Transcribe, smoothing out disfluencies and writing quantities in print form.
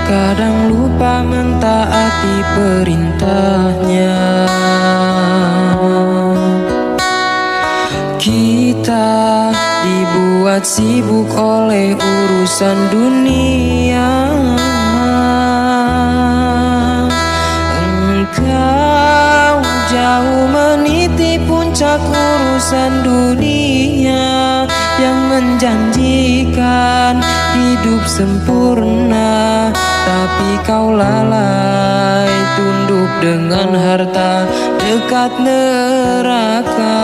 Kadang lupa mentaati perintahnya. Kita dibuat sibuk oleh urusan dunia. Engkau jauh meniti puncak urusan dunia yang menjanjikan hidup sempurna, tapi kau lalai tunduk dengan harta dekat neraka.